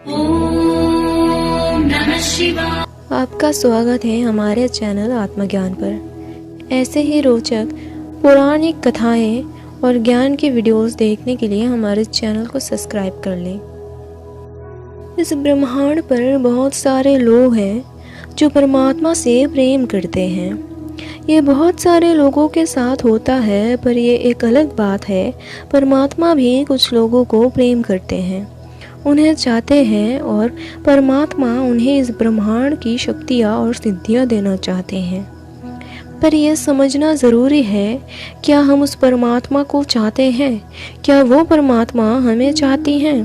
ओम नमः शिवाय। आपका स्वागत है हमारे चैनल आत्मज्ञान पर। ऐसे ही रोचक पौराणिक कथाएं और ज्ञान की वीडियोस देखने के लिए हमारे चैनल को सब्सक्राइब कर लें। इस ब्रह्मांड पर बहुत सारे लोग हैं जो परमात्मा से प्रेम करते हैं। ये बहुत सारे लोगों के साथ होता है, पर ये एक अलग बात है, परमात्मा भी कुछ लोगों को प्रेम करते हैं, उन्हें चाहते हैं, और परमात्मा उन्हें इस ब्रह्मांड की शक्तियाँ और सिद्धियाँ देना चाहते हैं। पर यह समझना ज़रूरी है, क्या हम उस परमात्मा को चाहते हैं? क्या वो परमात्मा हमें चाहती हैं?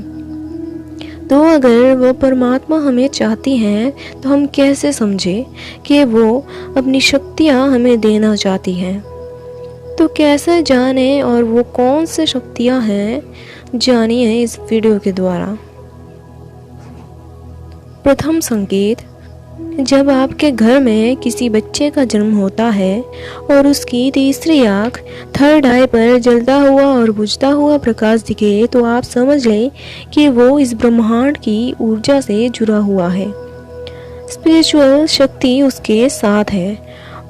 तो अगर वो परमात्मा हमें चाहती हैं, तो हम कैसे समझें कि वो अपनी शक्तियाँ हमें देना चाहती हैं? तो कैसे जानें, और वो कौन सी शक्तियाँ हैं, जानिए इस वीडियो के द्वारा। प्रथम संकेत, जब आपके घर में किसी बच्चे का जन्म होता है और उसकी तीसरी आँख थर्ड आई पर जलता हुआ और बुझता हुआ प्रकाश दिखे, तो आप समझ लें कि वो इस ब्रह्मांड की ऊर्जा से जुड़ा हुआ है, स्पिरिचुअल शक्ति उसके साथ है।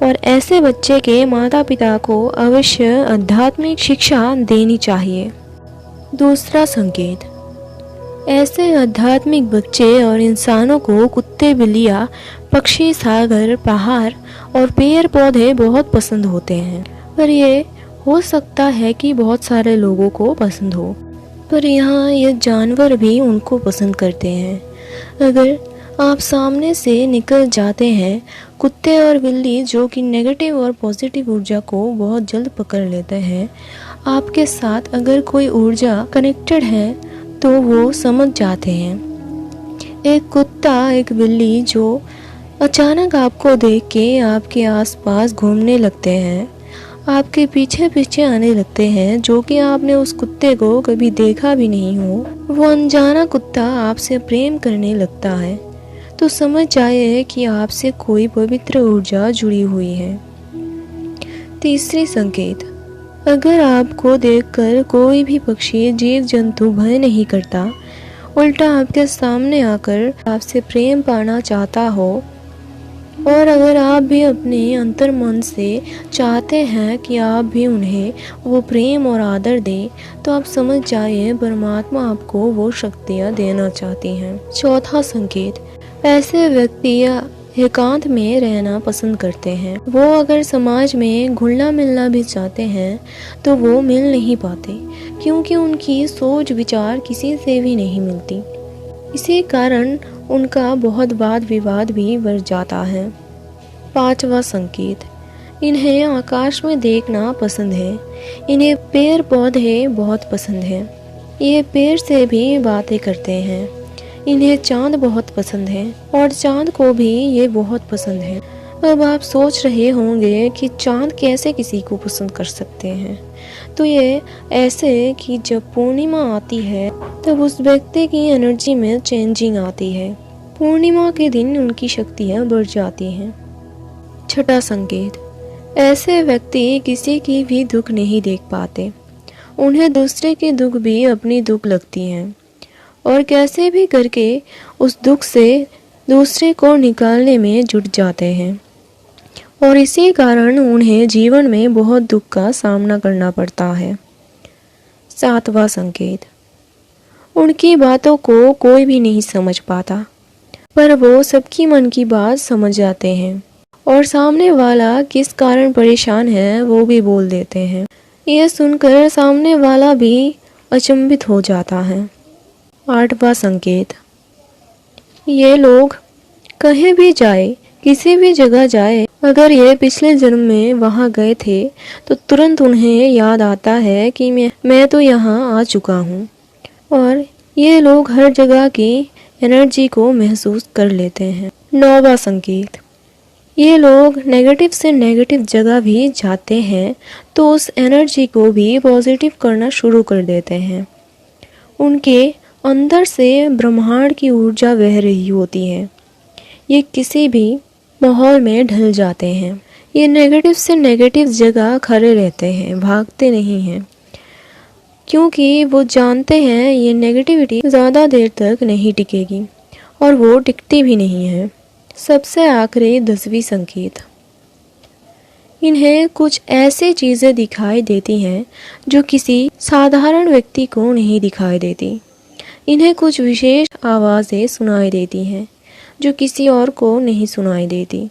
और ऐसे बच्चे के माता पिता को अवश्य आध्यात्मिक शिक्षा देनी चाहिए। दूसरा संकेत, ऐसे आध्यात्मिक बच्चे और इंसानों को कुत्ते, बिल्लियाँ, पक्षी, सागर, पहाड़ और पेड़ पौधे बहुत पसंद होते हैं। पर ये हो सकता है कि बहुत सारे लोगों को पसंद हो, पर यहाँ ये जानवर भी उनको पसंद करते हैं। अगर आप सामने से निकल जाते हैं, कुत्ते और बिल्ली जो कि नेगेटिव और पॉजिटिव ऊर्जा को बहुत जल्द पकड़ लेते हैं। आपके साथ अगर कोई ऊर्जा कनेक्टेड है तो वो समझ जाते हैं। एक कुत्ता, एक बिल्ली जो अचानक आपको देख के आपके आसपास घूमने लगते हैं, आपके पीछे पीछे आने लगते हैं, जो कि आपने उस कुत्ते को कभी देखा भी नहीं हो, वो अनजाना कुत्ता आपसे प्रेम करने लगता है, तो समझ जाइए कि आपसे कोई पवित्र ऊर्जा जुड़ी हुई है। तीसरी संकेत, अगर आपको देखकर कोई भी पक्षी, जीव जंतु भय नहीं करता, उल्टा आपके सामने आकर आपसे प्रेम पाना चाहता हो, और अगर आप भी अपने अंतर मन से चाहते हैं कि आप भी उन्हें वो प्रेम और आदर दें, तो आप समझ जाइए परमात्मा आपको वो शक्तियाँ देना चाहती हैं। चौथा संकेत, ऐसे व्यक्ति एकांत में रहना पसंद करते हैं। वो अगर समाज में घुलना मिलना भी चाहते हैं तो वो मिल नहीं पाते, क्योंकि उनकी सोच विचार किसी से भी नहीं मिलती। इसी कारण उनका बहुत वाद विवाद भी बढ़ जाता है। पांचवा संकेत, इन्हें आकाश में देखना पसंद है। इन्हें पेड़ पौधे बहुत पसंद है। ये पेड़ से भी बातें करते हैं। इन्हें चांद बहुत पसंद है और चांद को भी ये बहुत पसंद है। अब आप सोच रहे होंगे कि चांद कैसे किसी को पसंद कर सकते हैं। तो ये ऐसे कि जब पूर्णिमा आती है तब उस व्यक्ति की एनर्जी में चेंजिंग आती है। पूर्णिमा के दिन उनकी शक्तियाँ बढ़ जाती हैं। छठा संकेत, ऐसे व्यक्ति किसी की भी दुख नहीं देख पाते। उन्हें दूसरे के दुख भी अपनी दुख लगती हैं, और कैसे भी करके उस दुख से दूसरे को निकालने में जुट जाते हैं, और इसी कारण उन्हें जीवन में बहुत दुख का सामना करना पड़ता है। सातवां संकेत, उनकी बातों को कोई भी नहीं समझ पाता, पर वो सबकी मन की बात समझ जाते हैं, और सामने वाला किस कारण परेशान है वो भी बोल देते हैं। ये सुनकर सामने वाला भी अचंभित हो जाता है। आठवां संकेत, ये लोग कहीं भी जाए, किसी भी जगह जाए, अगर ये पिछले जन्म में वहाँ गए थे तो तुरंत उन्हें याद आता है कि मैं तो यहाँ आ चुका हूँ, और ये लोग हर जगह की एनर्जी को महसूस कर लेते हैं। नौवां संकेत, ये लोग नेगेटिव से नेगेटिव जगह भी जाते हैं तो उस एनर्जी को भी पॉजिटिव करना शुरू कर देते हैं। उनके अंदर से ब्रह्मांड की ऊर्जा बह रही होती है। ये किसी भी माहौल में ढल जाते हैं। ये नेगेटिव से नेगेटिव जगह खड़े रहते हैं, भागते नहीं हैं। क्योंकि वो जानते हैं ये नेगेटिविटी ज़्यादा देर तक नहीं टिकेगी और वो टिकती भी नहीं है। सबसे आखिरी 10वीं संकेत, इन्हें कुछ ऐसी चीज़ें दिखाई देती हैं जो किसी साधारण व्यक्ति को नहीं दिखाई देती। इन्हें कुछ विशेष आवाज़ें सुनाई देती हैं जो किसी और को नहीं सुनाई देती,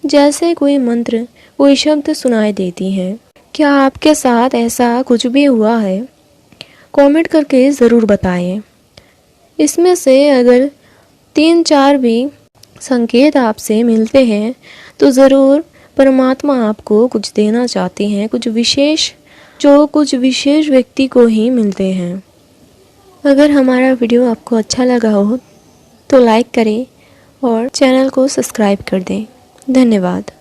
जैसे कोई मंत्र, कोई शब्द सुनाई देती हैं। क्या आपके साथ ऐसा कुछ भी हुआ है? कमेंट करके ज़रूर बताएं। इसमें से अगर 3-4 भी संकेत आपसे मिलते हैं तो ज़रूर परमात्मा आपको कुछ देना चाहते हैं, कुछ विशेष व्यक्ति को ही मिलते हैं। अगर हमारा वीडियो आपको अच्छा लगा हो तो लाइक करें और चैनल को सब्सक्राइब कर दें। धन्यवाद।